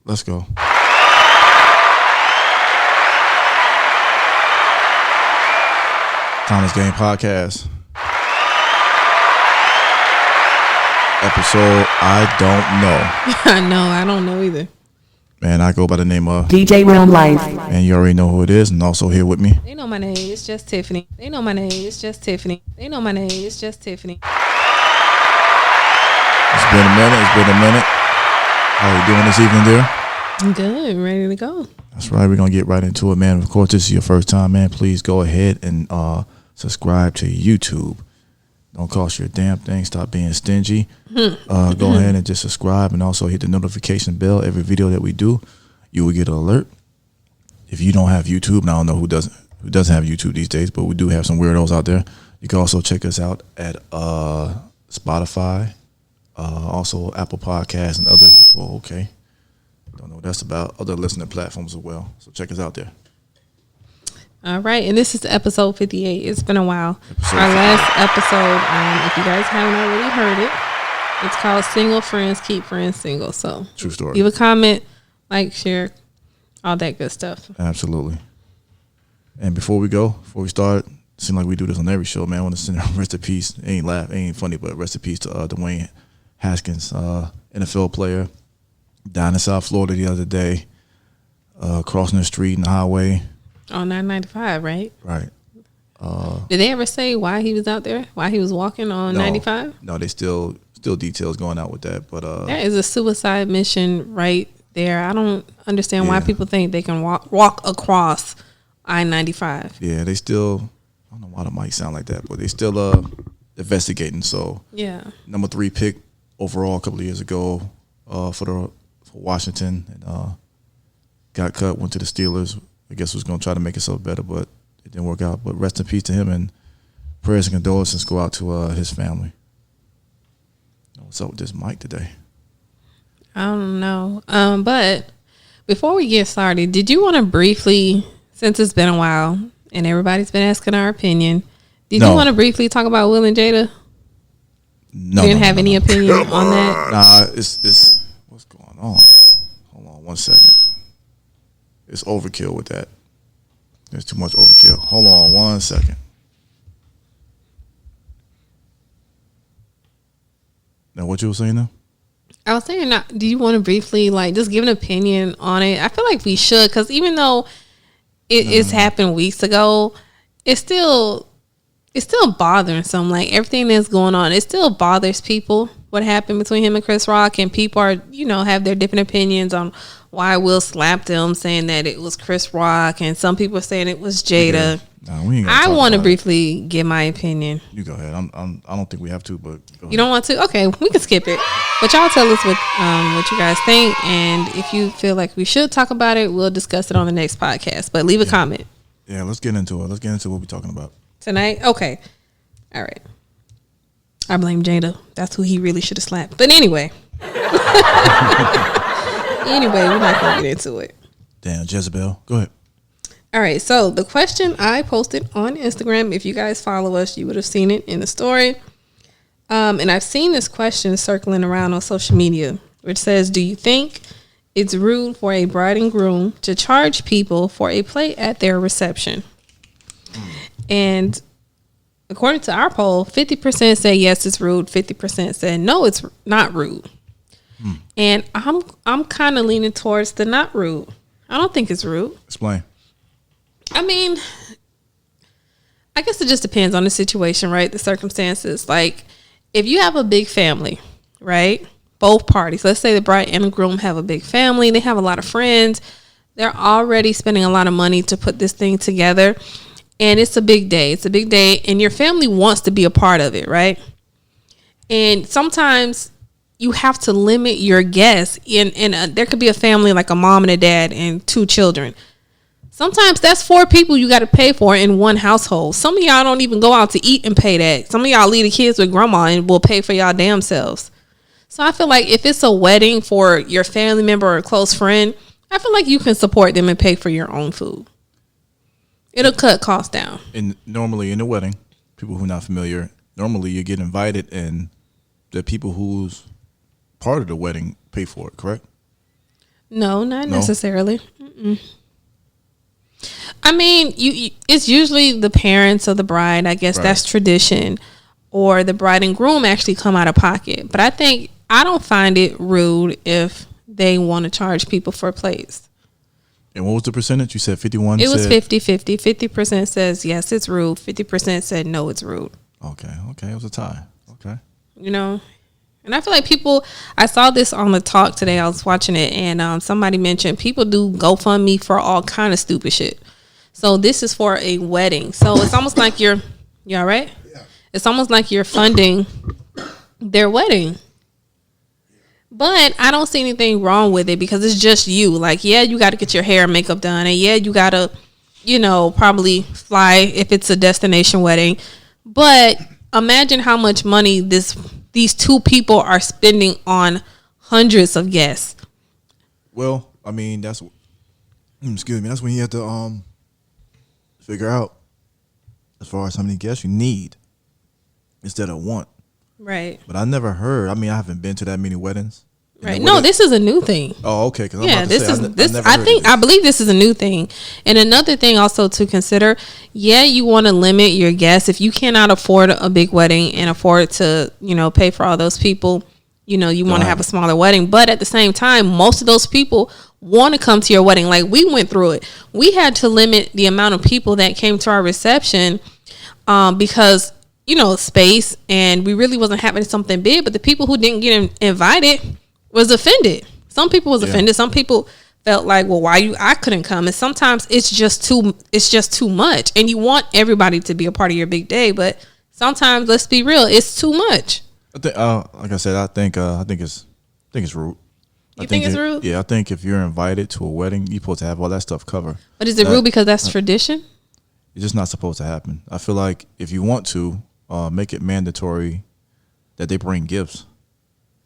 Let's go. Thomas Game Podcast. Episode I don't know. I know, I don't know either. Man, I go by the name of DJ Realm Life. And you already know who it is, and also here with me. They know my name, it's just Tiffany. They know my name, it's just Tiffany. They know my name, it's just Tiffany. It's been a minute. How are you doing this evening, dear? I'm good, ready to go. That's right, we're going to get right into it, man. Of course, this is your first time, man. Please go ahead and subscribe to YouTube. Don't cost you a damn thing. Stop being stingy. Go ahead and just subscribe and also hit the notification bell. Every video that we do, you will get an alert. If you don't have YouTube, and I don't know who doesn't have YouTube these days, but we do have some weirdos out there. You can also check us out at Spotify, also Apple Podcasts and other. Well, okay, don't know what that's about. Other listening platforms as well. So check us out there. All right, and this is episode 58. It's been a while. Our last episode, if you guys haven't already heard it, it's called Single Friends Keep Friends Single. So True story. Leave a comment, like, share, all that good stuff. Absolutely. And before we start, it seems like we do this on every show, man. I want to send a rest in peace. It ain't funny, but rest in peace to Dwayne Haskins, NFL player, down in South Florida the other day, crossing the street in the highway. On 995, right? Right. Did they ever say why he was out there? Why he was walking on 95? No, they still details going out with that. But that is a suicide mission right there. I don't understand why people think they can walk across I-95. Yeah, they still. I don't know why the mic sound like that, but they still investigating. So yeah, number 3 pick overall a couple of years ago for Washington, and got cut. Went to the Steelers. I guess was going to try to make himself better, but it didn't work out. But rest in peace to him, and prayers and condolences go out to his family. What's up with this mic today? I don't know. But before we get started, did you want to briefly, since it's been a while and everybody's been asking our opinion, you want to briefly talk about Will and Jada? No, you didn't have any opinion on that? Nah, it's what's going on? Hold on 1 second. It's overkill with that. There's too much overkill. Hold on 1 second. Now, what you were saying now? I was saying, do you want to briefly, just give an opinion on it? I feel like we should, because even though it's happened weeks ago, it's still bothering some. Like, everything that's going on, it still bothers people. What happened between him and Chris Rock, and people are, have their different opinions on why Will slapped him, saying that it was Chris Rock, and some people are saying it was Jada. Yeah. We ain't I want to briefly give my opinion. You go ahead. I don't think we have to, but you don't want to? Okay, we can skip it. But y'all tell us what you guys think, and if you feel like we should talk about it, we'll discuss it on the next podcast. But leave a comment. Yeah, let's get into it. Let's get into what we're talking about tonight. Okay, all right. I blame Jada. That's who he really should have slapped. But anyway. We're not going to get into it. Damn, Jezebel. Go ahead. All right. So the question I posted on Instagram, if you guys follow us, you would have seen it in the story. And I've seen this question circling around on social media, which says, do you think it's rude for a bride and groom to charge people for a plate at their reception? And according to our poll, 50% say yes, it's rude. 50% said no, it's not rude. And I'm kind of leaning towards the not rude. I don't think it's rude. Explain. I mean, I guess it just depends on the situation, right? The circumstances. Like, if you have a big family, right? Both parties. Let's say the bride and the groom have a big family. They have a lot of friends. They're already spending a lot of money to put this thing together. And it's a big day. It's a big day. And your family wants to be a part of it, right? And sometimes you have to limit your guests. And there could be a family like a mom and a dad and 2 children. Sometimes that's 4 people you got to pay for in one household. Some of y'all don't even go out to eat and pay that. Some of y'all leave the kids with grandma and will pay for y'all damn selves. So I feel like if it's a wedding for your family member or a close friend, I feel like you can support them and pay for your own food. It'll cut costs down. And normally in a wedding, people who are not familiar, normally you get invited and the people who's part of the wedding pay for it, correct? No, not necessarily. I mean, it's usually the parents of the bride. I guess that's tradition, or the bride and groom actually come out of pocket. But I don't find it rude if they want to charge people for plates. And what was the percentage? You said 51? It was 50-50. 50% says yes, it's rude. 50% said no, it's rude. Okay. It was a tie. Okay. You know, and I feel like I saw this on the talk today. I was watching it, and somebody mentioned people do GoFundMe for all kind of stupid shit. So this is for a wedding. So it's almost like you all right? Yeah. It's almost like you're funding their wedding. But I don't see anything wrong with it because it's just you. Like, yeah, you got to get your hair and makeup done. And yeah, you got to, probably fly if it's a destination wedding. But imagine how much money these two people are spending on hundreds of guests. Well, I mean, that's when you have to figure out as far as how many guests you need instead of want. Right. But I never heard. I mean, I haven't been to that many weddings. Right. No, this is a new thing. Oh, okay. Cause I believe this is a new thing. And another thing also to consider, you want to limit your guests. If you cannot afford a big wedding and afford to, pay for all those people, you want to have a smaller wedding. But at the same time, most of those people want to come to your wedding. Like, we went through it. We had to limit the amount of people that came to our reception because, space, and we really wasn't having something big. But the people who didn't get invited was offended. Some people was offended. Some people felt like, well, I couldn't come. And sometimes it's just too much. And you want everybody to be a part of your big day, but sometimes, let's be real, it's too much. I think, like I said, I think it's rude. You think it's rude? Yeah, I think if you're invited to a wedding, you're supposed to have all that stuff covered. But is it rude because that's tradition? It's just not supposed to happen. I feel like if you want to make it mandatory that they bring gifts,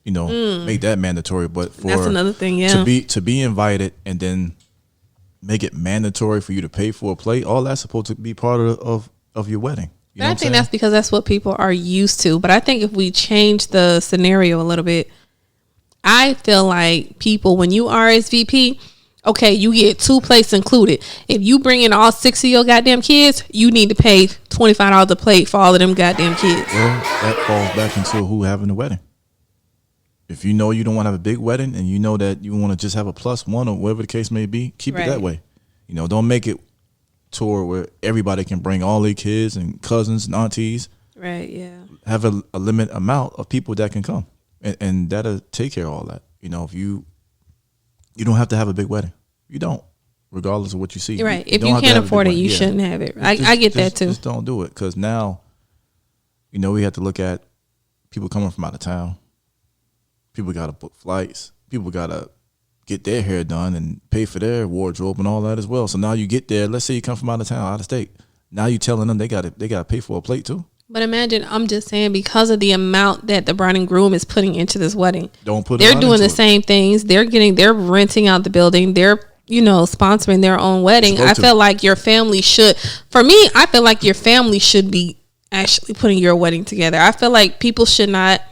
make that mandatory. But that's another thing, to be invited and then make it mandatory for you to pay for a plate, all that's supposed to be part of your wedding. But I think that's because that's what people are used to. But I think if we change the scenario a little bit, I feel like people, when you RSVP, okay, you get 2 plates included. If you bring in all 6 of your goddamn kids, you need to pay $25 a plate for all of them goddamn kids. Well, that falls back into who having the wedding. If you know you don't want to have a big wedding and you know that you want to just have a +1 or whatever the case may be, keep it that way. Don't make it tour where everybody can bring all their kids and cousins and aunties. Right, yeah. Have a limit amount of people that can come. And that'll take care of all that. If you don't have to have a big wedding. You don't, regardless of what you see. Right. If you can't afford it, you shouldn't have it. I get that too. Just don't do it. Because now, we have to look at people coming from out of town. People got to book flights. People got to get their hair done and pay for their wardrobe and all that as well. So now you get there. Let's say you come from out of town, out of state. Now you telling them they got to pay for a plate too. But imagine, I'm just saying, because of the amount that the bride and groom is putting into this wedding, they're doing the same things. They're renting out the building. They're, sponsoring their own wedding. I feel like your family should, for me, I feel like your family should be actually putting your wedding together. I feel like people should not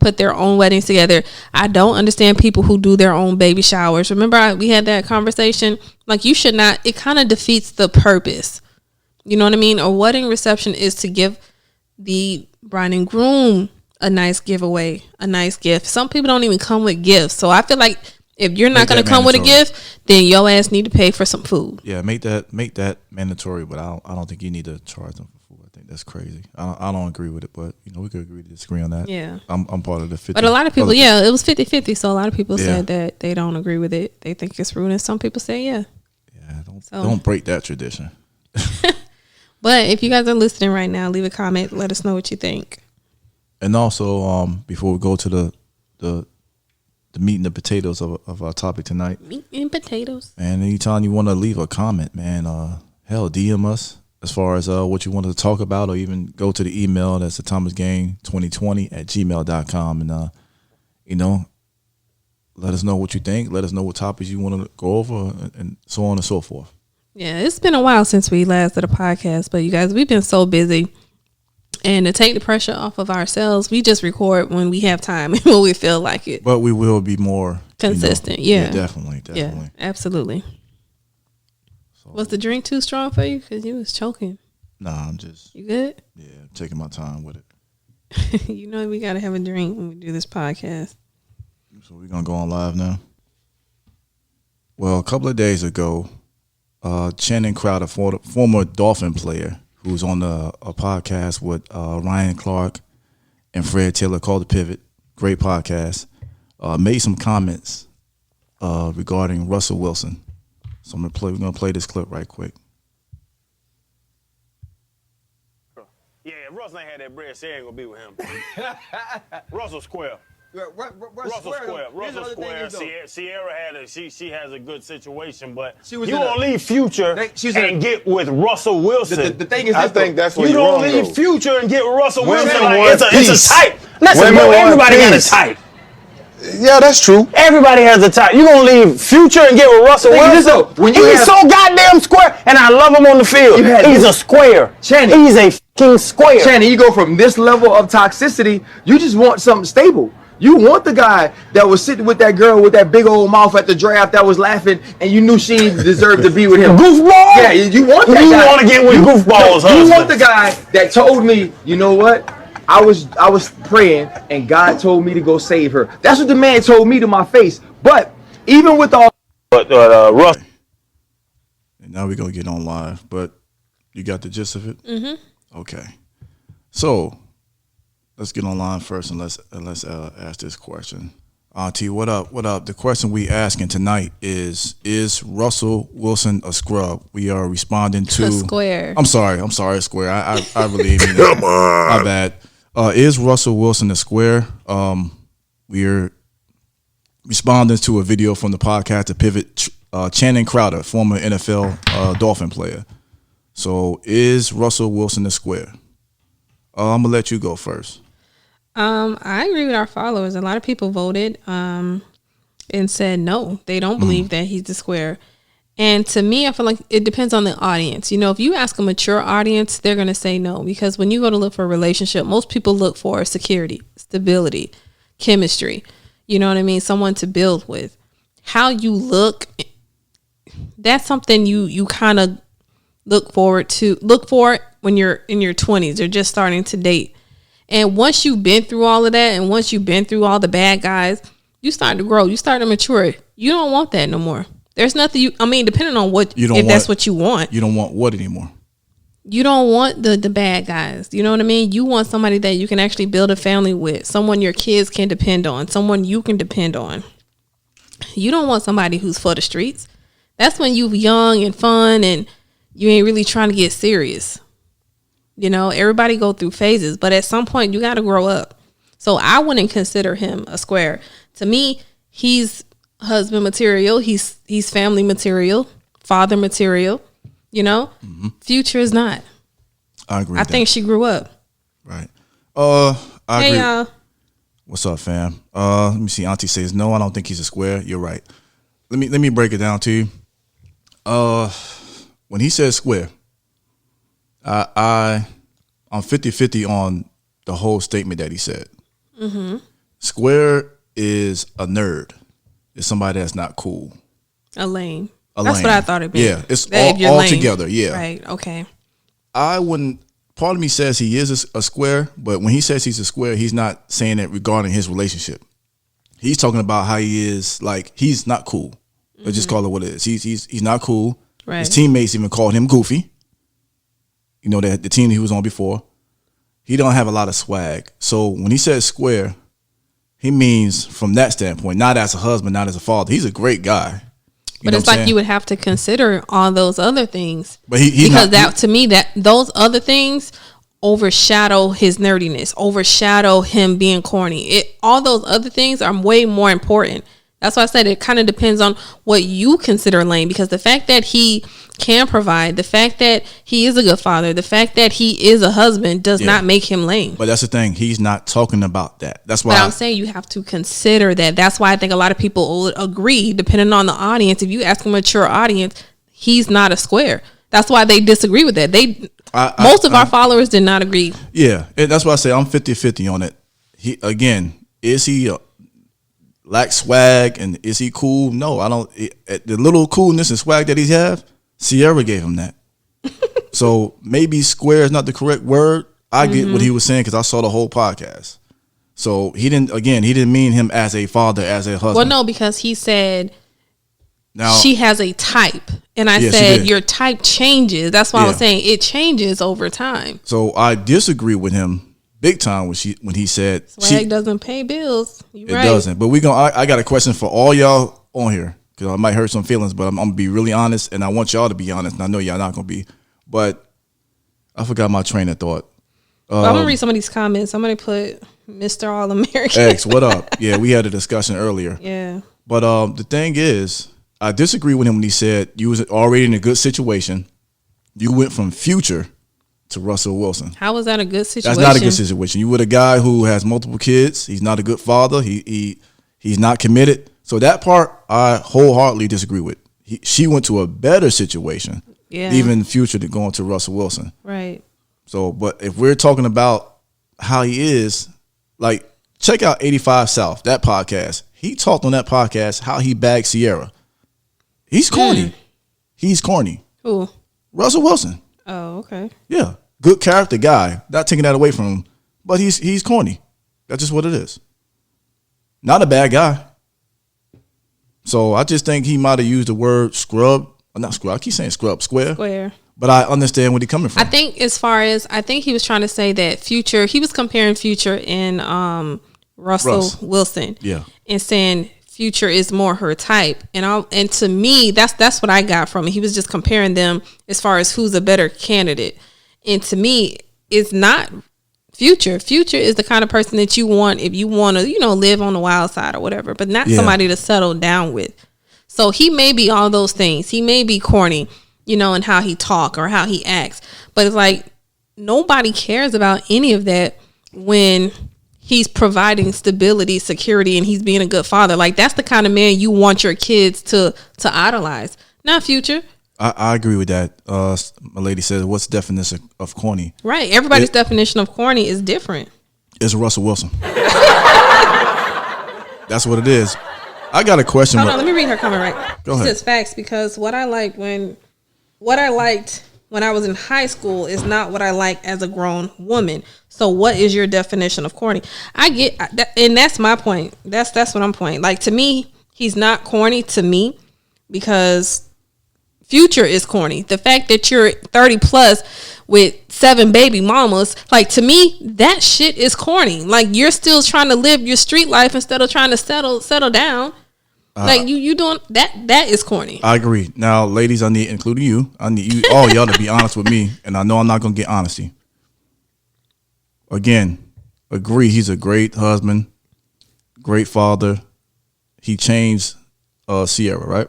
put their own weddings together. I don't understand people who do their own baby showers. Remember, we had that conversation. Like, you should not, it kind of defeats the purpose. You know what I mean? A wedding reception is to give the bride and groom a nice giveaway, a nice gift. Some people don't even come with gifts. So I feel like if you're not going to come with a gift, then your ass need to pay for some food. Yeah, make that mandatory, but I don't think you need to charge them for food. I think that's crazy. I don't agree with it, but we could agree to disagree on that. Yeah. I'm part of the 50. But a lot of people, it was 50-50. So a lot of people said that they don't agree with it. They think it's rude, and some people say Yeah, don't break that tradition. But if you guys are listening right now, leave a comment. Let us know what you think. And also, before we go to the meat and the potatoes of our topic tonight. Meat and potatoes. And anytime you want to leave a comment, man, DM us as far as what you want to talk about, or even go to the email. That's the thomasgang2020@gmail.com. And, let us know what you think. Let us know what topics you want to go over, and so on and so forth. Yeah, it's been a while since we last did a podcast, but you guys, we've been so busy. And to take the pressure off of ourselves, we just record when we have time and when we feel like it. But we will be more, consistent. Definitely. Yeah, absolutely. So, was the drink too strong for you? Because you was choking. Nah, I'm just. You good? Yeah, taking my time with it. You know we gotta have a drink when we do this podcast. So we're gonna go on live now. Well, a couple of days ago, Channing Crowder, former Dolphin player, who's on a podcast with Ryan Clark and Fred Taylor called The Pivot, great podcast, made some comments regarding Russell Wilson. So we're gonna play this clip right quick. Yeah, if Russell ain't had that bread, she ain't gonna be with him. Russell Square. Russell Square. Ciara had she has a good situation, but you gonna leave Future and get with Russell Wilson. The thing is, I think that's what you don't leave Future and get Russell Wilson. Like, it's a type. Listen, bro, everybody got a type. Yeah, that's true. Everybody has a type. You gonna leave Future and get with Russell Wilson? He's so goddamn square, and I love him on the field. He's a square. Channing. He's a fucking square. Channing, you go from this level of toxicity, you just want something stable. You want the guy that was sitting with that girl with that big old mouth at the draft that was laughing, and you knew she deserved to be with him. Goofball? Yeah, you want that guy. You want to get with goofballs, huh? You want the guy that told me, you know what? I was praying, and God told me to go save her. That's what the man told me to my face. But even with all, Russ. And now we're gonna get on live, but you got the gist of it. Mm-hmm. Okay, so let's get online first, and let's ask this question. T, what up? What up? The question we asking tonight is Russell Wilson a scrub? We are responding to a square. I'm sorry, a square. I really mean that. Come on. My bad. Is Russell Wilson a square? We're responding to a video from the podcast The Pivot. Channing Crowder, former NFL Dolphin player. So is Russell Wilson a square? I'm gonna let you go first. I agree with our followers. A lot of people voted and said no, they don't believe that he's the square. And to me, I feel like it depends on the audience. You know, if you ask a mature audience, they're going to say no, because when you go to look for a relationship, most people look for security, stability, chemistry. You know what I mean? Someone to build with. How you look, that's something you kind of look for when you're in your 20s or just starting to date. And once you've been through all of that, and once you've been through all the bad guys, you start to grow. You start to mature. You don't want that no more. There's nothing depending on that's what you want. You don't want what anymore? You don't want the bad guys. You know what I mean? You want somebody that you can actually build a family with, someone your kids can depend on, someone you can depend on. You don't want somebody who's for the streets. That's when you're young and fun and you ain't really trying to get serious. You know, everybody go through phases, but at some point you got to grow up. So I wouldn't consider him a square. To me, he's husband material. He's family material, father material. You know, Future is not. I agree. I think she grew up. Right. I hey agree. y'all. What's up, fam? Let me see. Auntie says no. I don't think he's a square. You're right. Let me break it down to you. When he says square, I'm 50-50 on the whole statement that he said. Mm-hmm. Square is a nerd. It's somebody that's not cool. A lame. That's what I thought it'd be. Yeah, it's all together. Yeah. Right. Okay. I wouldn't. Part of me says he is a square, but when he says he's a square, he's not saying it regarding his relationship. He's talking about how he is, like, he's not cool. Let's just call it what it is. He's not cool. Right. His teammates even called him goofy. You know, the team he was on before. He don't have a lot of swag. So when he says square, he means from that standpoint, not as a husband, not as a father. He's a great guy. But it's like you would have to consider all those other things. But to me, those other things overshadow his nerdiness, overshadow him being corny. All those other things are way more important. That's why I said it kind of depends on what you consider lame, because the fact that he can provide, the fact that he is a good father, the fact that he is a husband does not make him lame. But that's the thing. He's not talking about that. That's why. But I'm saying you have to consider that. That's why I think a lot of people will agree, depending on the audience. If you ask a mature audience, he's not a square. That's why they disagree with that. Most of our followers did not agree. Yeah, that's why I say I'm 50-50 on it. Is he lack swag and is he cool? No, I don't. The little coolness and swag that he have, Ciara gave him that. So maybe square is not the correct word. I get what he was saying because I saw the whole podcast. So he didn't mean him as a father, as a husband. Well, no, because he said now she has a type. And I said your type changes. That's why I was saying it changes over time. So I disagree with him big time when he said swag doesn't pay bills. It doesn't. But I got a question for all y'all on here because I might hurt some feelings, but I'm gonna be really honest, and I want y'all to be honest. And I know y'all not gonna be, but I forgot my train of thought. I'm gonna read some of these comments. I'm gonna put Mr. All American. X, what up? Yeah, we had a discussion earlier. Yeah. But the thing is, I disagree with him when he said you was already in a good situation. You went from Future to Russell Wilson. How was that a good situation? That's not a good situation. You with a guy who has multiple kids. He's not a good father. He's not committed. So that part I wholeheartedly disagree with. She went to a better situation. Yeah. Even Future to going to Russell Wilson. Right. So, but if we're talking about how he is, like, check out 85 South, that podcast. He talked on that podcast how he bagged Ciara. He's corny. He's corny. Who? Russell Wilson. Oh, okay. Yeah. Good character guy. Not taking that away from him. But he's corny. That's just what it is. Not a bad guy. So I just think he might have used the word scrub. Not scrub. I keep saying scrub. Square. But I understand where he's coming from. I think he was trying to say that Future, he was comparing Future and Russell Wilson. Yeah. And saying Future is more her type. And to me, that's what I got from it. He was just comparing them as far as who's a better candidate. And to me, it's not Future. Future is the kind of person that you want if you want to, live on the wild side or whatever, but not somebody to settle down with. So he may be all those things. He may be corny, in how he talk or how he acts. But it's like nobody cares about any of that when he's providing stability, security, and he's being a good father. Like, that's the kind of man you want your kids to idolize. Not Future. I agree with that. My lady says, what's the definition of corny? Right. Everybody's definition of corny is different. It's Russell Wilson. That's what it is. I got a question. Hold on, let me read her comment right. Go ahead. It says facts, because what I liked when I was in high school is not what I like as a grown woman. So what is your definition of corny? I get that, and that's my point. That's what I'm pointing. Like, to me, he's not corny to me because Future is corny. The fact that you're 30 plus with 7 baby mamas, like, to me, that shit is corny. Like, you're still trying to live your street life instead of trying to settle down. Like, you doing that is corny. I agree. Now, ladies, including you, I need you all y'all to be honest with me, and I know I'm not gonna get honesty. Again, agree he's a great husband, great father. He changed Ciara, right?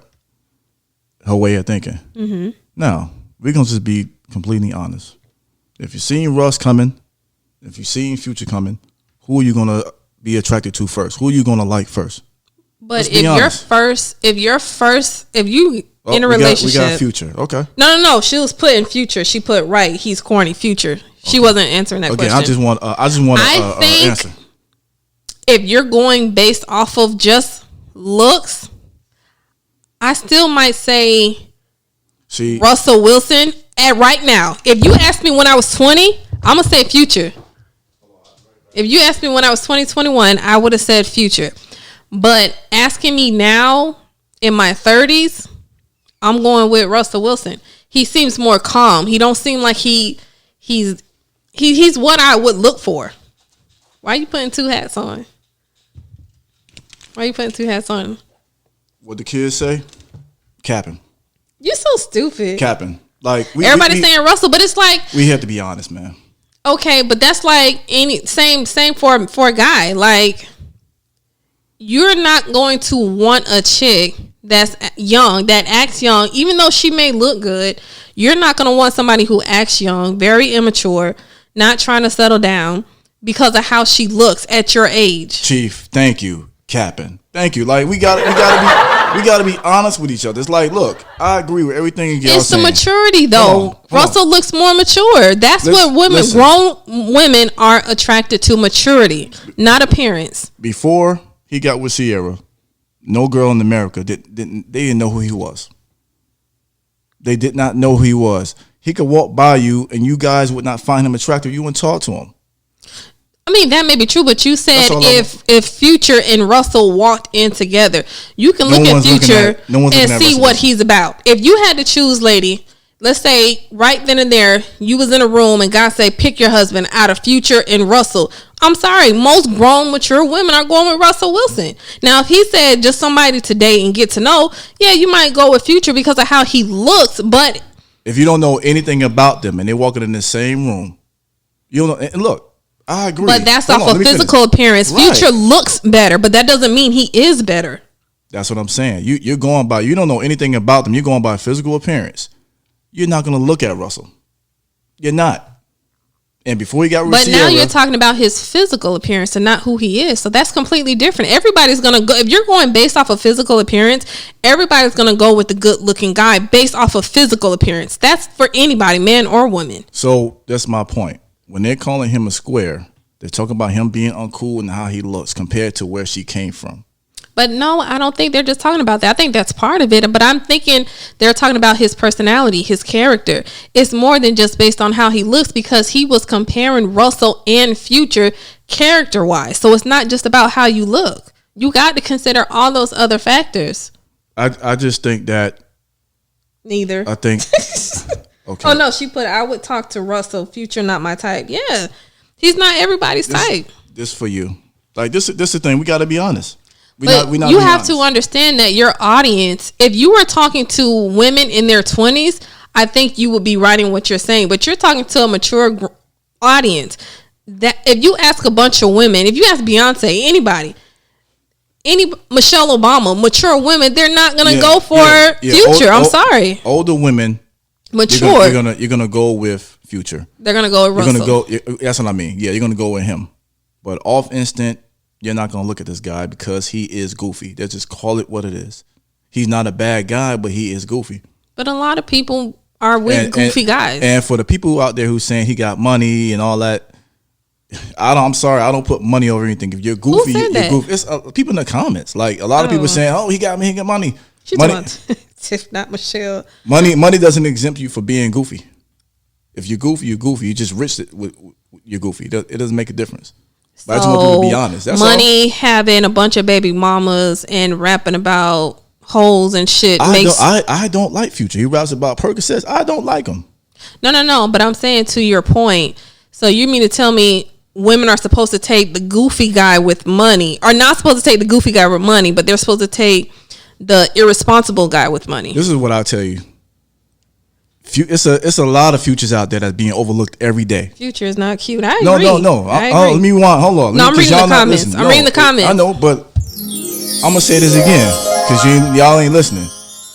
Her way of thinking. Mm-hmm. Now, we're gonna just be completely honest. If you're seeing Russ coming, if you're seeing Future coming, who are you gonna be attracted to first? Who are you gonna like first? But if you in a relationship, we got Future. Okay. No. She was putting Future. She put right. He's corny. Future. She wasn't answering that question. I just want an answer. If you're going based off of just looks, I still might say Russell Wilson at right now. If you asked me when I was 20, I'm gonna say Future. If you asked me when I was 20, 21, I would have said Future. But asking me now in my 30s, I'm going with Russell Wilson. He seems more calm. He don't seem like he's what I would look for. Why are you putting 2 hats on? What the kids say? Capping. You're so stupid. Capping. Like, everybody's saying Russell, but it's like, we have to be honest, man. Okay, but that's like same for a guy. Like, you're not going to want a chick that's young, that acts young, even though she may look good. You're not going to want somebody who acts young, very immature, not trying to settle down because of how she looks at your age. Chief, thank you. Capping. Thank you. Like, we gotta be honest with each other. It's like, look, I agree with everything y'all saying. It's the maturity, though. Russell looks more mature. That's what grown women are attracted to: maturity, not appearance. Before he got with Ciara, No girl in America didn't know who he was. They did not know who he was. He could walk by you and you guys would not find him attractive. You wouldn't talk to him. I mean, that may be true, but you said if Future and Russell walked in together, you can look at Future and see what he's about. If you had to choose, lady, let's say right then and there, you was in a room and God say, pick your husband out of Future and Russell. I'm sorry, most grown, mature women are going with Russell Wilson. Now, if he said just somebody to date and get to know, yeah, you might go with Future because of how he looks. But if you don't know anything about them and they're walking in the same room, you don't know. And look, I agree. But that's off of physical appearance. Right. Future looks better, but that doesn't mean he is better. That's what I'm saying. You're going by, you don't know anything about them. You're going by physical appearance. You're not going to look at Russell. You're not. And before he got with But now you're talking about his physical appearance and not who he is. So that's completely different. Everybody's going to go, if you're going based off of physical appearance, everybody's going to go with the good looking guy based off of physical appearance. That's for anybody, man or woman. So that's my point. When they're calling him a square, they're talking about him being uncool and how he looks compared to where she came from. But no, I don't think they're just talking about that. I think that's part of it. But I'm thinking they're talking about his personality, his character. It's more than just based on how he looks because he was comparing Russell and Future character-wise. So it's not just about how you look. You got to consider all those other factors. I just think that... Neither. I think... Okay. Oh, no, she put, I would talk to Russell, Future not my type. Yeah, he's not everybody's type. This for you. Like, this is the thing. We got to be honest. We not you have to understand that your audience, if you were talking to women in their 20s, I think you would be writing what you're saying. But you're talking to a mature audience. That if you ask a bunch of women, if you ask Beyonce, anybody, Michelle Obama, mature women, they're not going to go for Future. I'm sorry. Older women. Mature. You're gonna go with Future. They're gonna go with Russell. You're gonna go. That's what I mean. Yeah, you're gonna go with him. But off instant, you're not gonna look at this guy because he is goofy. They just call it what it is. He's not a bad guy, but he is goofy. But a lot of people are with goofy guys. And for the people out there who's saying he got money and all that, I'm sorry, I don't put money over anything. If you're goofy, you're goofy. It's people in the comments. Like a lot of people saying, "Oh, he got money." She's money. If not Michelle. Money doesn't exempt you for being goofy. If you're goofy, you're goofy. You just rich you're goofy. It doesn't make a difference. But I just want people to be honest. That's money, having a bunch of baby mamas and rapping about holes and shit I don't like Future. He raps about Percocets. I don't like him. No. But I'm saying to your point. So you mean to tell me women are supposed to take the goofy guy with money, are not supposed to take the goofy guy with money, but they're supposed to take the irresponsible guy with money? This is what I'll tell you. It's a lot of Futures out there that's being overlooked every day. Future is not cute. I agree. No. Let me want. Hold on. I'm reading the comments. I'm reading the comments. I know, but I'm gonna say this again because y'all ain't listening.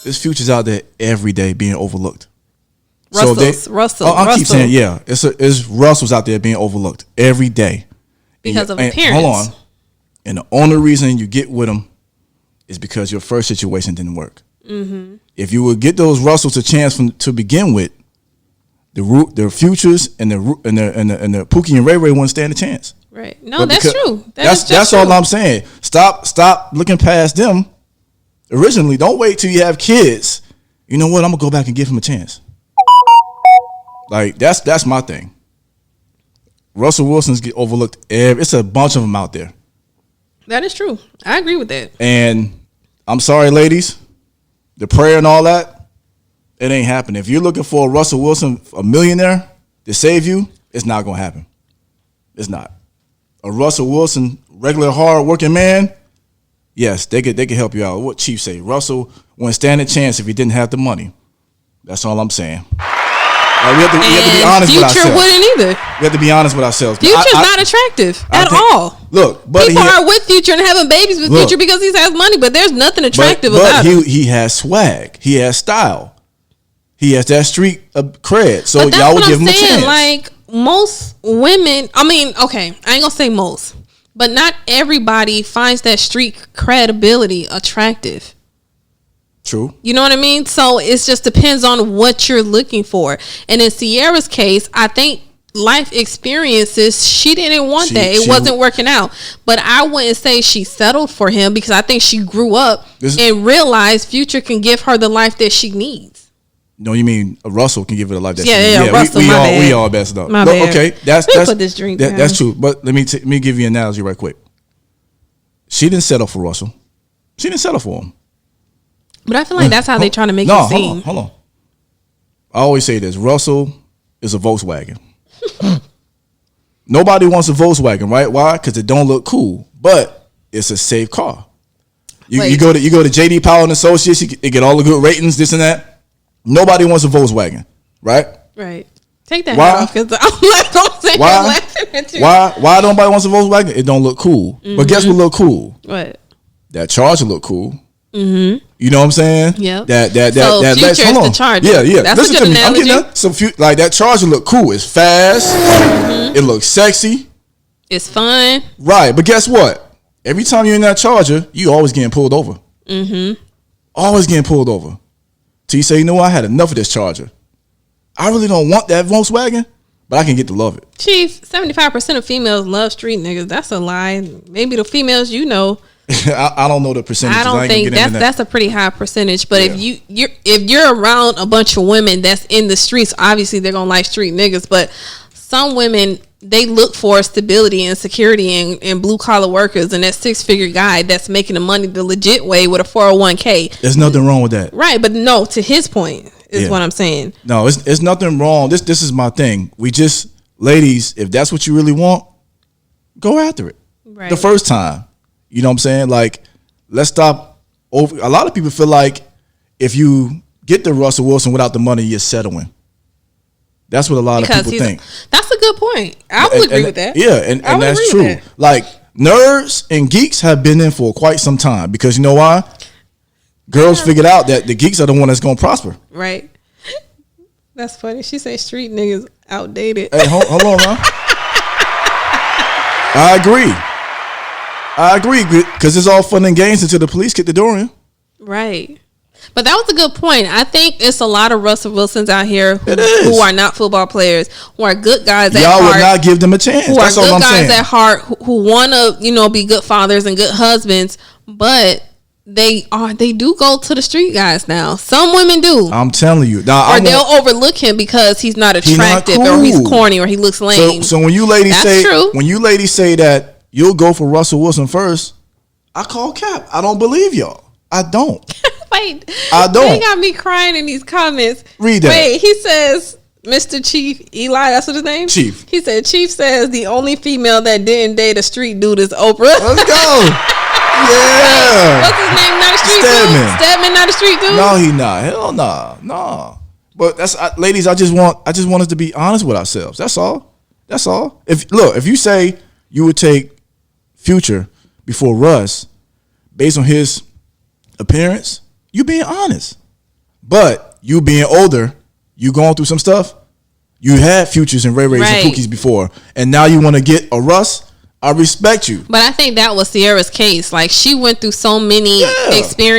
There's Futures out there every day being overlooked. Russell. I keep saying it's Russell's out there being overlooked every day because of appearance. Hold on. And the only reason you get with them is because your first situation didn't work. Mm-hmm. If you would get those Russells a chance to begin with, the Futures and the Pookie and Ray Ray wouldn't stand a chance. Right? No, that's true. That's all I'm saying. Stop looking past them. Originally, don't wait till you have kids. You know what? I'm gonna go back and give him a chance. Like that's my thing. Russell Wilson's get overlooked. It's a bunch of them out there. That is true. I agree with that. And I'm sorry, ladies, the prayer and all that, it ain't happening. If you're looking for a Russell Wilson, a millionaire to save you, it's not gonna happen. It's not. A Russell Wilson, regular hard working man, yes, they could help you out. What Chief say? Russell wouldn't stand a chance if he didn't have the money. That's all I'm saying. We have to be honest with ourselves. Future wouldn't either. We have to be honest with ourselves. Future's not attractive at all. Look, but people are with Future and having babies with Future because he has money, but there's nothing attractive about him. He has swag. He has style. He has that street cred. So but y'all would give him a chance. Like most women, I mean, okay, I ain't gonna say most, but not everybody finds that street credibility attractive. True. You know what I mean? So it just depends on what you're looking for. And in Ciara's case, I think life experiences, she didn't want that. It wasn't working out. But I wouldn't say she settled for him, because I think she grew up and realized Future can give her the life that she needs. No, you mean Russell can give her the life that she needs. Yeah, Russell, we all messed up. My bad. Okay, that's put this drink that's true. But let me give you an analogy right quick. She didn't settle for Russell. She didn't settle for him. But I feel like that's how they trying to make it seem. Hold on. I always say this. Russell is a Volkswagen. Nobody wants a Volkswagen, right? Why? Because it don't look cool, but it's a safe car. You go to JD Powell and Associates, you get all the good ratings, this and that. Nobody wants a Volkswagen, right? Right. Take that hat off, because I'm laughing at you. Why nobody wants a Volkswagen? It don't look cool. Mm-hmm. But guess what look cool? What? That Charger look cool. Mm-hmm. You know what I'm saying? Yeah. That Future is the Charger. Yeah. That's Listen a good to me. analogy. I'm getting that. So like that Charger look cool. It's fast. Mm-hmm. It looks sexy. It's fun. Right. But guess what? Every time you're in that Charger, you always getting pulled over. Mm-hmm. Always getting pulled over. Till you say, you know what? I had enough of this Charger. I really don't want that Volkswagen, but I can get to love it. Chief, 75% of females love street niggas. That's a lie. Maybe the females I don't know the percentage. I don't think that's a pretty high percentage. But if you're around a bunch of women that's in the streets, obviously they're gonna like street niggas. But some women, they look for stability and security and blue collar workers, and that 6-figure guy that's making the money the legit way with a 401k. There's nothing wrong with that, right? But no, to his point is what I'm saying. No, it's nothing wrong. This is my thing. We just, ladies, if that's what you really want, go after it. Right. The first time. You know what I'm saying? Like, let's stop over. A lot of people feel like if you get the Russell Wilson without the money, you're settling. That's what a lot of people think. That's a good point. I would agree with that. Yeah, and that's true. Like, nerds and geeks have been in for quite some time, because you know why? Girls figured out that the geeks are the one that's going to prosper. Right. That's funny. She said street niggas outdated. Hey, hold on, man. I agree, because it's all fun and games until the police kick the door in. Right. But that was a good point. I think it's a lot of Russell Wilsons out here who are not football players, who are good guys at heart. Y'all would not give them a chance. That's all I'm saying. Who are good guys at heart, who want to, be good fathers and good husbands, but they do go to the street guys now. Some women do. I'm telling you. Now, or they'll overlook him because he's not attractive, or he's corny, or he looks lame. So when you ladies say that you'll go for Russell Wilson first, I call cap. I don't believe y'all. I don't. Wait. I don't. He got me crying in these comments. Read that. Wait, he says, Mr. Chief Eli, that's what his name? Chief. He said, Chief says the only female that didn't date a street dude is Oprah. Let's go. Yeah. What's his name? Not a street dude? Stedman, not a street dude? No, he not. Hell nah. Nah. But that's, ladies, I just want us to be honest with ourselves. That's all. That's all. If you say you would take Future before Russ based on his appearance, you being honest. But you being older, you going through some stuff. You had Futures and Ray Rays and Pookies before, and now you want to get a Russ. I respect you. But I think that was Ciara's case. Like, she went through so many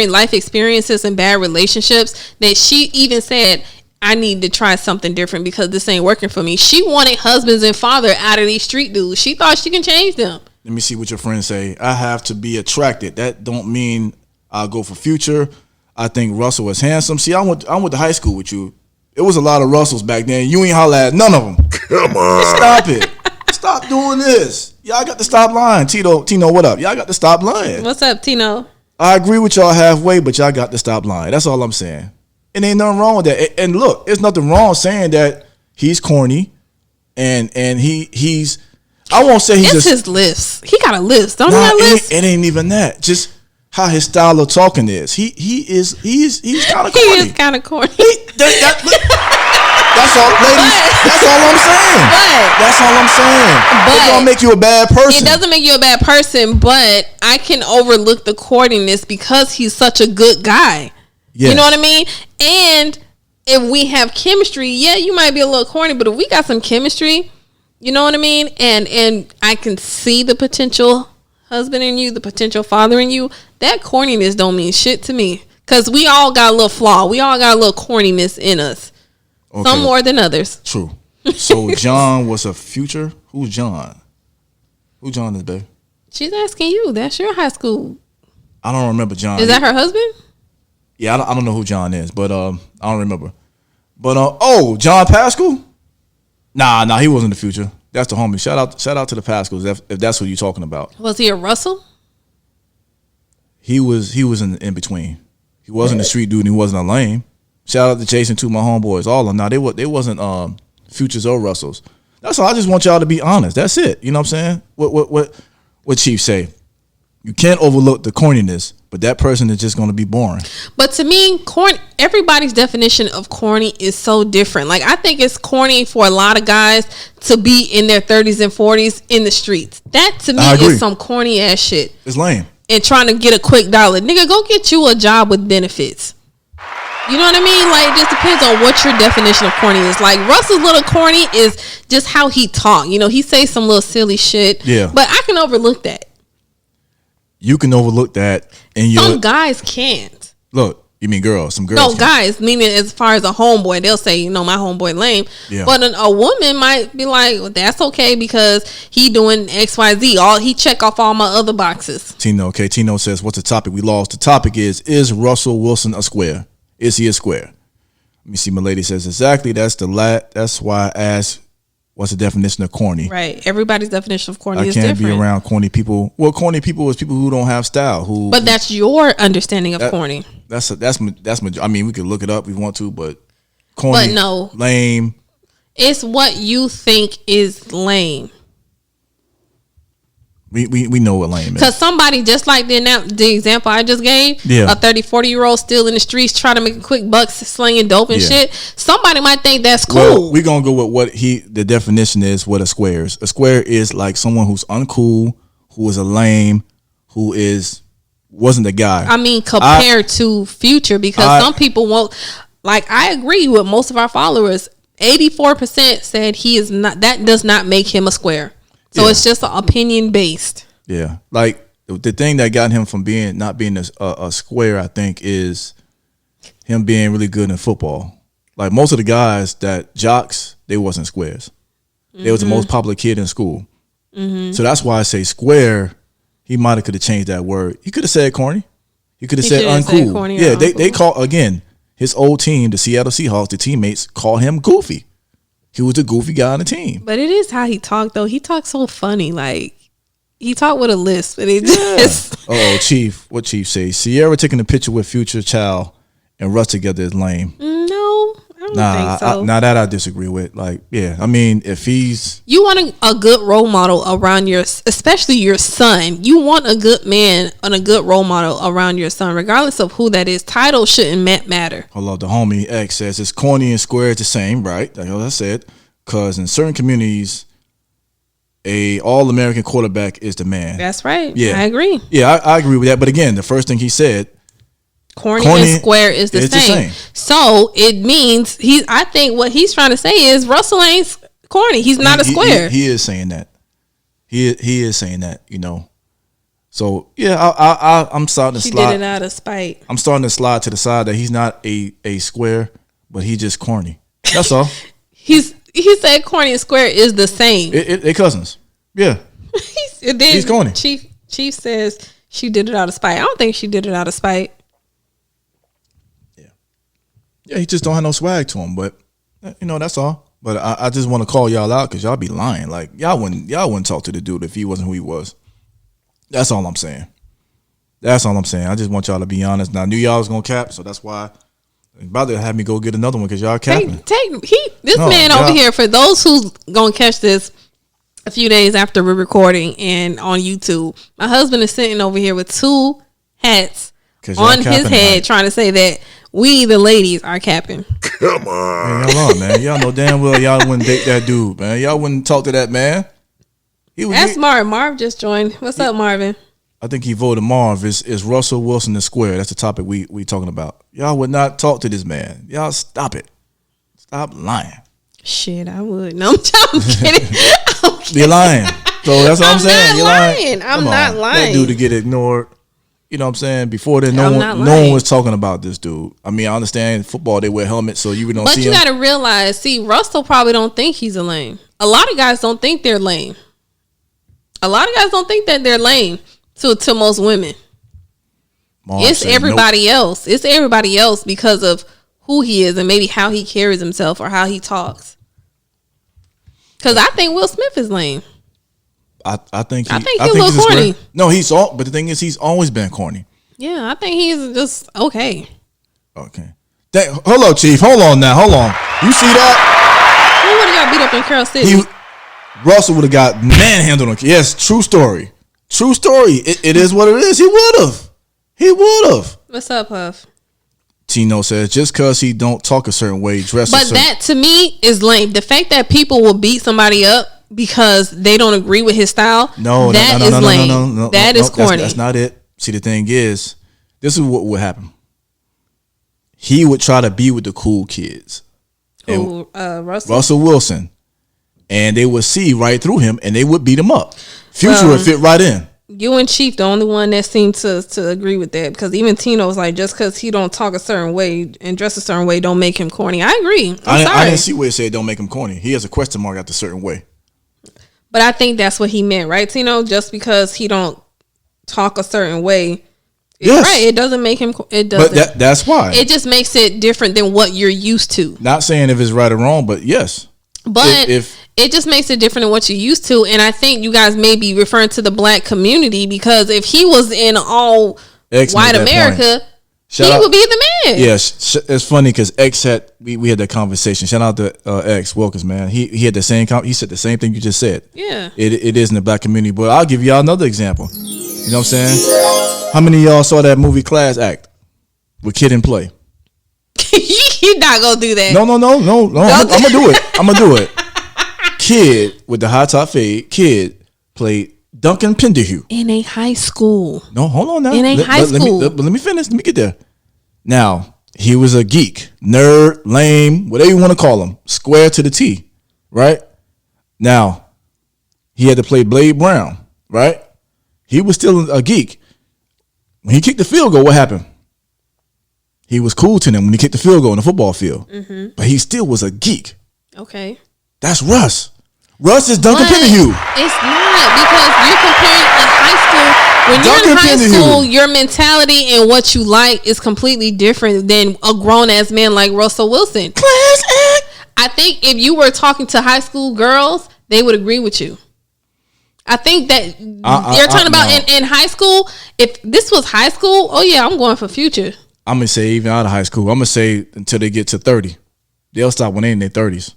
life experiences and bad relationships that she even said, I need to try something different because this ain't working for me. She wanted husbands and father out of these street dudes. She thought she can change them. Let me see what your friends say. I have to be attracted. That don't mean I'll go for Future. I think Russell is handsome. See, I went to high school with you. It was a lot of Russells back then. You ain't holla at none of them. Come on. Stop it. Stop doing this. Y'all got to stop lying. Tino, what up? Y'all got to stop lying. What's up, Tino? I agree with y'all halfway, but y'all got to stop lying. That's all I'm saying. And ain't nothing wrong with that. And look, there's nothing wrong saying that he's corny and he's I won't say he's it's his list. He got a list. Don't he have a list? It ain't even that. Just how his style of talking is. He's kind of corny. He is kind of corny. That's all, ladies. That's all I'm saying. That's all I'm saying. It don't make you a bad person. It doesn't make you a bad person, but I can overlook the corniness because he's such a good guy. Yes. You know what I mean? And if we have chemistry, yeah, you might be a little corny, but if we got some chemistry, you know what I mean? And I can see the potential husband in you, the potential father in you. That corniness don't mean shit to me. Because we all got a little flaw. We all got a little corniness in us. Okay. Some more than others. True. So John was a future. Who's John? Who John is, babe? She's asking you. That's your high school. I don't remember John. Is that her husband? Yeah, I don't know who John is, but I don't remember. But John Pascal? Nah, he wasn't the future. That's the homie. Shout out to the Pascals if that's what you're talking about. Was he a Russell? He was in between. He wasn't a street dude and he wasn't a lame. Shout out to Jason, to my homeboys, all of them. Now they wasn't futures or Russells. That's all. I just want y'all to be honest. That's it. You know what I'm saying? What Chief say? You can't overlook the corniness, but that person is just going to be boring. But to me, everybody's definition of corny is so different. Like, I think it's corny for a lot of guys to be in their 30s and 40s in the streets. That to me is some corny ass shit. It's lame. And trying to get a quick dollar. Nigga, go get you a job with benefits. You know what I mean? Like, it just depends on what your definition of corny is. Like, Russell's little corny is just how he talk. You know, he say some little silly shit. Yeah. But I can overlook that. You can overlook that. And some guys can't. Look, you mean girls? Some girls. No, guys, meaning as far as a homeboy, they'll say, you know, my homeboy lame. Yeah. But a woman might be like, well, that's okay because he doing XYZ. He check off all my other boxes. Tino says, what's the topic? We lost. The topic is Russell Wilson a square? Is he a square? Let me see. My lady says, exactly. That's why I asked, what's the definition of corny? Right. Everybody's definition of corny is different. I different. can't be around corny people. Well, corny people is people who don't have style. But that's your understanding of corny. That's I mean, we could look it up if we want to, but corny, but no, lame. It's what you think is lame. We know what lame is. Because somebody, just like the example I just gave, a 30, 40-year-old still in the streets trying to make a quick buck slinging dope and shit, somebody might think that's cool. Well, we're going to go with the definition is what a square is. A square is like someone who's uncool, who is a lame, who wasn't the guy. I mean, compared to Future, because some people won't, like, I agree with most of our followers. 84% said he is not, that does not make him a square. So it's just an opinion based. Yeah, like the thing that got him from not being a square, I think, is him being really good in football. Like most of the guys that jocks, they wasn't squares. Mm-hmm. They was the most popular kid in school. Mm-hmm. So that's why I say square. He might have could have changed that word. He could have said corny. He could have said uncool. Corny yeah, they call again his old team, the Seattle Seahawks. The teammates call him goofy. He was the goofy guy on the team. But it is how he talked, though. He talks so funny. Like, he talked with a lisp. And it just... Oh, Chief. What Chief say? Ciara taking a picture with Future Child and Russ together is lame. No, I don't think so. That I disagree with. Like, yeah. I mean, if he's... You want a good role model around especially your son. You want a good man and a good role model around your son, regardless of who that is. Title shouldn't matter. Hold on. The homie X says it's corny and square is the same, right? Like I said. Because in certain communities, a all-American quarterback is the man. That's right. Yeah. I agree. Yeah, I agree with that. But again, the first thing he said, corny and square is the same. So it means I think what he's trying to say is Russell ain't corny. He's not a square. He is saying that. He is saying that, you know. So yeah, I'm starting to slide. She did it out of spite. I'm starting to slide to the side that he's not a square, but he's just corny. That's all. He said corny and square is the same. They cousins. Yeah. He's corny. Chief says she did it out of spite. I don't think she did it out of spite. Yeah, he just don't have no swag to him. But you know, that's all. But I just want to call y'all out because y'all be lying. Like y'all wouldn't talk to the dude if he wasn't who he was. That's all I'm saying. I just want y'all to be honest. Now I knew y'all was gonna cap, so that's why. About to have me go get another one because y'all capping. Man over here, for those who's gonna catch this a few days after we're recording and on YouTube, my husband is sitting over here with two hats on his head trying to say that we the ladies are capping. Come on, man. Y'all know damn well y'all wouldn't date that dude, man. Y'all wouldn't talk to that man. That's Marv. Marv just joined. What's up, Marvin? I think he voted Marv. Is Russell Wilson the square? That's the topic we talking about. Y'all would not talk to this man. Y'all stop it. Stop lying. Shit, I would. No, I'm kidding. You're lying. So that's what I'm saying. You're lying. I'm not lying. That dude to get ignored. You know what I'm saying? Before then, no one was talking about this dude. I mean, I understand football, they wear helmets, so you really don't see him. But you got to realize, see, Russell probably don't think he's a lame. A lot of guys don't think they're lame. A lot of guys don't think that they're lame to most women. It's everybody else. It's everybody else because of who he is and maybe how he carries himself or how he talks. Because I think Will Smith is lame. I think he's a little corny. No, but the thing is, he's always been corny. Yeah, I think he's just okay. Okay. Hold on, Chief. Hold on now. Hold on. You see that? Who would have got beat up in Carol City? Russell would have got manhandled on. Yes, true story. True story. It is what it is. He would have. He would have. What's up, Huff? Tino says, just because he don't talk a certain way, dress a certain way. But that, to me, is lame. The fact that people will beat somebody up because they don't agree with his style, that is lame. That is corny. That's not it. See, the thing is, this is what would happen. He would try to be with the cool kids. Russell Wilson. And they would see right through him, and they would beat him up. Future would fit right in. You and Chief, the only one that seemed to agree with that, because even Tino was like, just because he don't talk a certain way and dress a certain way, don't make him corny. I agree. I didn't see where it said don't make him corny. He has a question mark at a certain way. But I think that's what he meant, right, Tino? Just because he don't talk a certain way, yes. Right? It doesn't make him. It doesn't. But that's why it just makes it different than what you're used to. Not saying if it's right or wrong, but yes. But if it just makes it different than what you're used to, and I think you guys may be referring to the black community, because if he was in all white America, he would be the man. Yes, it's funny because X had we had that conversation. Shout out to X Wilkins, man. He had the same he said the same thing you just said. Yeah, it is in the black community. But I'll give y'all another example. You know what I'm saying? How many of y'all saw that movie Class Act with Kid and Play? You're not gonna do that. No. I'm gonna do it. I'm gonna do it. Kid with the high top fade. Kid played Duncan Penderhue in a high school. No, hold on now. In a high school. Let me finish. Let me get there. Now, he was a geek, nerd, lame, whatever you want to call him, square to the T, right? Now, he had to play Blade Brown, right? He was still a geek. When he kicked the field goal, what happened? He was cool to them when he kicked the field goal in the football field. Mm-hmm. But he still was a geek. Okay. That's Russ. Russ is Duncan Penderhue. It's not, because you're comparing in high school. When you're in high school, your mentality and what you like is completely different than a grown-ass man like Russell Wilson. Class act. I think if you were talking to high school girls, they would agree with you. I think that you're talking about in high school. If this was high school, oh yeah, I'm going for Future. I'm going to say even out of high school. I'm going to say until they get to 30. They'll stop when they're in their 30s.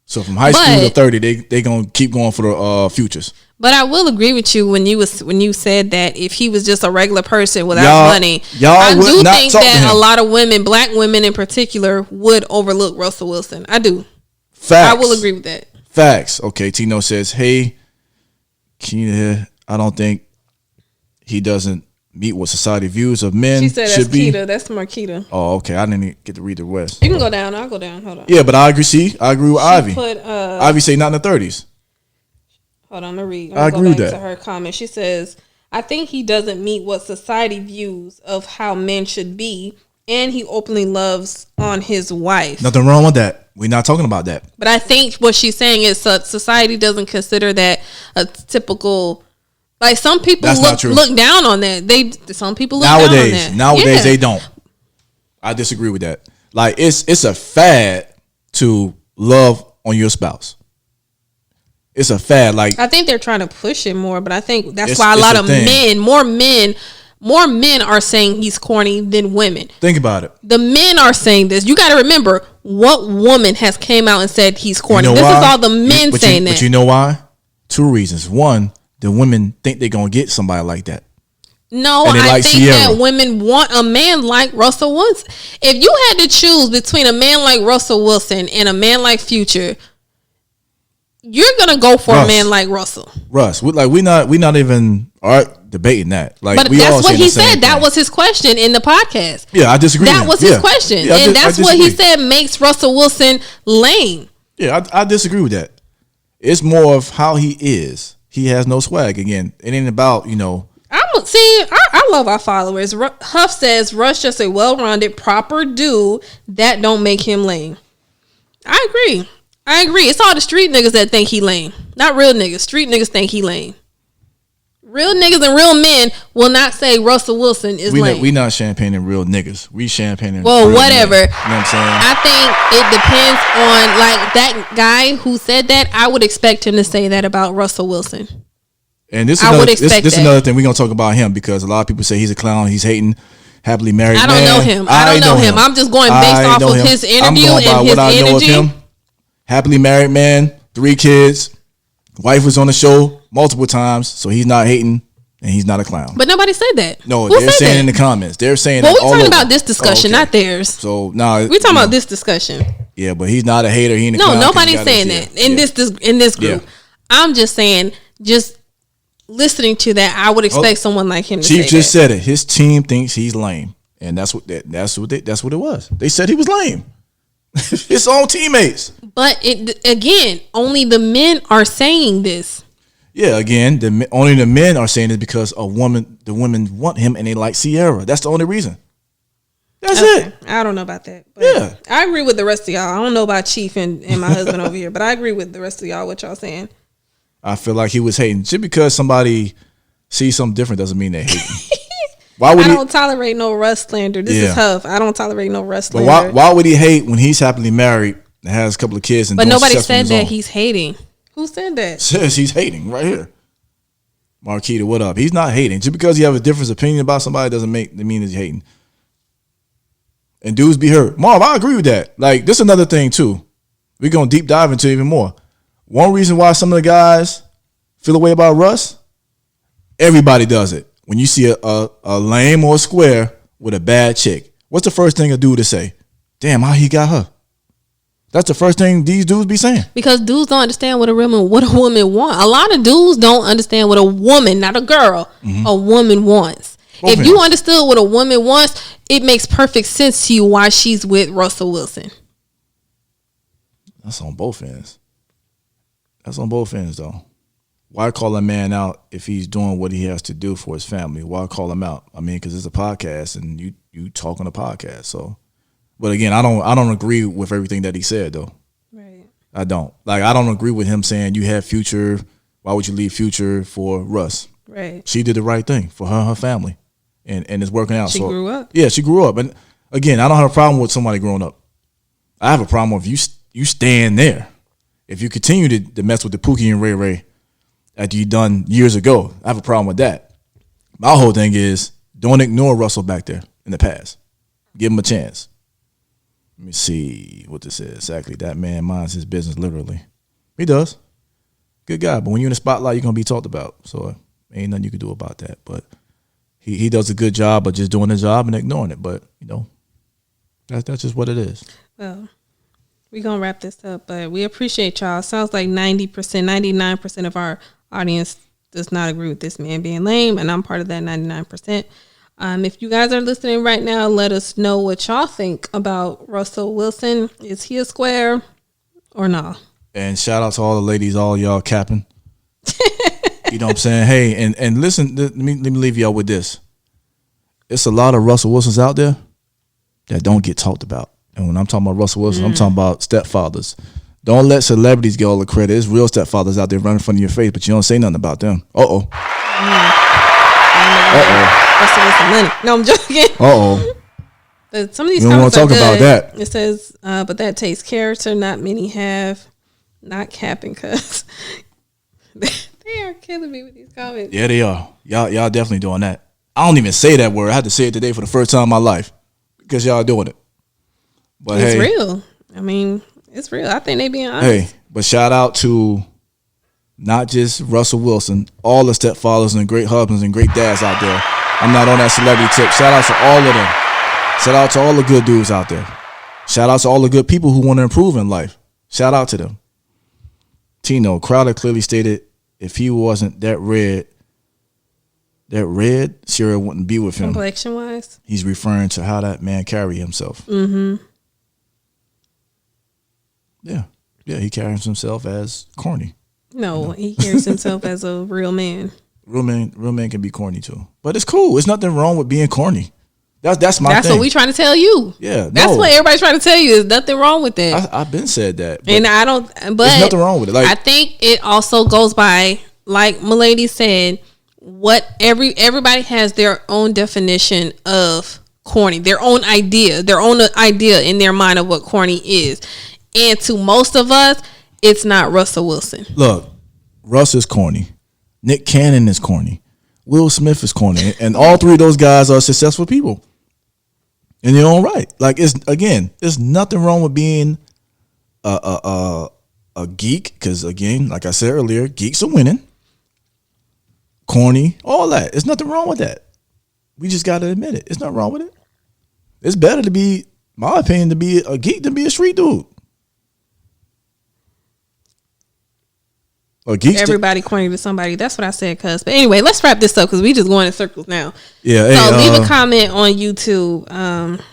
So from high school to 30, they going to keep going for the Futures. But I will agree with you when you said that if he was just a regular person without money, I do think that a lot of women, black women in particular, would overlook Russell Wilson. I do. Facts. I will agree with that. Facts. Okay, Tino says, hey, Keena, I don't think he doesn't meet what society views of men. She said should that's be. Keita. That's Marquita. Oh, okay. I didn't even get to read the rest. You can go down. I'll go down. Hold on. Yeah, but I agree. See, I agree with Ivy. Put, Ivy say not in the 30s. Hold on, I'm gonna read. I agree with that. To her comment, she says, "I think he doesn't meet what society views of how men should be, and he openly loves on his wife." Nothing wrong with that. We're not talking about that. But I think what she's saying is society doesn't consider that a typical. Like some people look down on that. Some people look down on that. Nowadays they don't. I disagree with that. Like it's a fad to love on your spouse. It's a fad. Like I think they're trying to push it more, but I think that's why a lot of more men are saying he's corny than women. Think about it. The men are saying this. You got to remember, what woman has came out and said he's corny? This is all the men saying that. But you know why? Two reasons. One, the women think they're gonna get somebody like that. No, I think that women want a man like Russell Wilson. If you had to choose between a man like Russell Wilson and a man like Future, you're gonna go for a man like Russell. We're not even debating that. Like, but that's what he said. That was his question in the podcast. Yeah, I disagree. That was his question, and that's what he said makes Russell Wilson lame. Yeah, I disagree with that. It's more of how he is. He has no swag. Again, it ain't about I love our followers. Huff says Russ just a well-rounded, proper dude. That don't make him lame. I agree. It's all the street niggas that think he lame. Not real niggas. Street niggas think he lame. Real niggas and real men will not say Russell Wilson is lame. We not champagning real niggas. We champagning. Well, real whatever. Men. You know what I'm saying? I think it depends on, like, that guy who said that. I would expect him to say that about Russell Wilson. And this is another thing we're gonna talk about him, because a lot of people say he's a clown. He's hating. Happily married. I don't know him. I don't know him. I'm just going based off of his interview and his energy. Happily married man, 3 kids. Wife was on the show multiple times, so he's not hating and he's not a clown. But nobody said that. No, they're saying in the comments. They're saying. Well, we're talking about this discussion, not theirs. So now we're talking about this discussion. Yeah, but he's not a hater. He ain't a no, clown. Nobody's saying that in this group. Yeah. I'm just saying, just listening to that, I would expect someone like him to say that. Chief just said it. His team thinks he's lame, and that's what it was. They said he was lame. His own teammates. But again, only the men are saying this. Yeah, again, only the men are saying it because the women want him and they like Ciara. That's the only reason. That's it. I don't know about that. But yeah. I agree with the rest of y'all. I don't know about Chief and my husband over here, but I agree with the rest of y'all, what y'all saying. I feel like he was hating. Just because somebody sees something different doesn't mean they're hating. I don't tolerate no Russ slander. This is tough. I don't tolerate no Russ slander. But why would he hate when he's happily married and has a couple of kids? But nobody said that he's hating. Who said that? Says he's hating right here. Marquita, what up? He's not hating. Just because you have a different opinion about somebody doesn't mean he's hating. And dudes be hurt. Marv, I agree with that. Like, this is another thing too. We're going to deep dive into even more. One reason why some of the guys feel a way about Russ, everybody does it. When you see a lame or a square with a bad chick, what's the first thing a dude to say? Damn, how he got her? That's the first thing these dudes be saying. Because dudes don't understand what a woman want. A lot of dudes don't understand what a woman, not a girl, a woman wants. If you understood what a woman wants, it makes perfect sense to you why she's with Russell Wilson. That's on both ends. Though. Why call a man out if he's doing what he has to do for his family? Why call him out? I mean, because it's a podcast and you talk on a podcast. So, but again, I don't agree with everything that he said though. Right. I don't. Like, I don't agree with him saying you have Future. Why would you leave Future for Russ? Right. She did the right thing for her and her family, and it's working out. She grew up. Yeah, she grew up. And again, I don't have a problem with somebody growing up. I have a problem with you staying there. If you continue to mess with the Pookie and Ray Ray after you done years ago, I have a problem with that. My whole thing is don't ignore Russell back there in the past. Give him a chance. Let me see what this is exactly. That man minds his business literally. He does. Good guy. But when you're in the spotlight, you're going to be talked about. So ain't nothing you can do about that. But he does a good job of just doing his job and ignoring it. But, that's just what it is. Well, we're going to wrap this up. But we appreciate y'all. Sounds like 90%, 99% of our audience does not agree with this man being lame, and I'm part of that 99%. If you guys are listening right now, let us know what y'all think about Russell Wilson. Is he a square or no? And shout out to all the ladies, all y'all capping. You know what I'm saying? Hey, and listen, let me leave y'all with this. It's a lot of Russell Wilsons out there that don't get talked about. And when I'm talking about Russell Wilson, I'm talking about stepfathers. Don't let celebrities get all the credit. There's real stepfathers out there running in front of your face, but you don't say nothing about them. Uh-oh. Russell Wilson money. No, I'm joking. Uh-oh. But some of these we don't want to talk good. about that. It says, but that takes character. Not many have. Not capping, cuz. They are killing me with these comments. Yeah, they are. Y'all definitely doing that. I don't even say that word. I had to say it today for the first time in my life because y'all doing it. But it's real. I mean, it's real. I think they being honest. Hey, but shout out to not just Russell Wilson, all the stepfathers and great husbands and great dads out there. I'm not on that celebrity tip. Shout out to all of them. Shout out to all the good dudes out there. Shout out to all the good people who want to improve in life. Shout out to them. Tino, Crowder clearly stated if he wasn't that red, Ciara wouldn't be with him. Complexion wise? He's referring to how that man carry himself. Mm-hmm. Yeah, he carries himself as corny. No, he carries himself as a real man. Real men can be corny too, but it's cool. There's nothing wrong with being corny. That's my That's thing. what we trying to tell you. Yeah, that's what everybody's trying to tell you. There's nothing wrong with it. I've been said that, and I don't. But there's nothing wrong with it. Like, I think it also goes by, like Milady said, what everybody has their own definition of corny, their own idea in their mind of what corny is, and to most of us, it's not Russell Wilson. Look, Russ is corny. Nick Cannon is corny. Will Smith is corny. And all three of those guys are successful people in their own right. Like, there's nothing wrong with being a geek. Because, again, like I said earlier, geeks are winning. Corny, all that. There's nothing wrong with that. We just got to admit it. It's nothing wrong with it. It's better to be, my opinion, to be a geek than be a street dude. Everybody corny to somebody. That's what I said, cuz. But anyway, let's wrap this up because we just going in circles now. Yeah. So leave a comment on YouTube.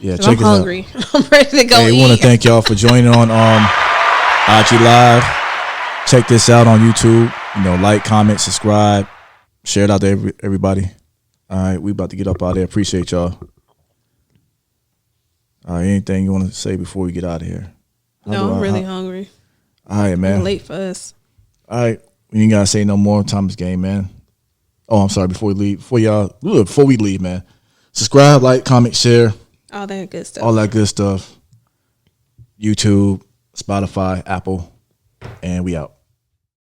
Yeah, check I'm hungry. I'm ready to go. Hey, we want to thank y'all for joining on IG Live. Check this out on YouTube. Like, comment, subscribe, share it out to everybody. All right, we about to get up out there. Appreciate y'all. All right, anything you want to say before we get out of here? No, I'm really hungry. All right, man. It's late for us. All right, we ain't gotta say no more. Time is game, man. Oh, I'm sorry. Before we leave, before we leave, man, subscribe, like, comment, share, all that good stuff. All that good stuff. YouTube, Spotify, Apple, and we out.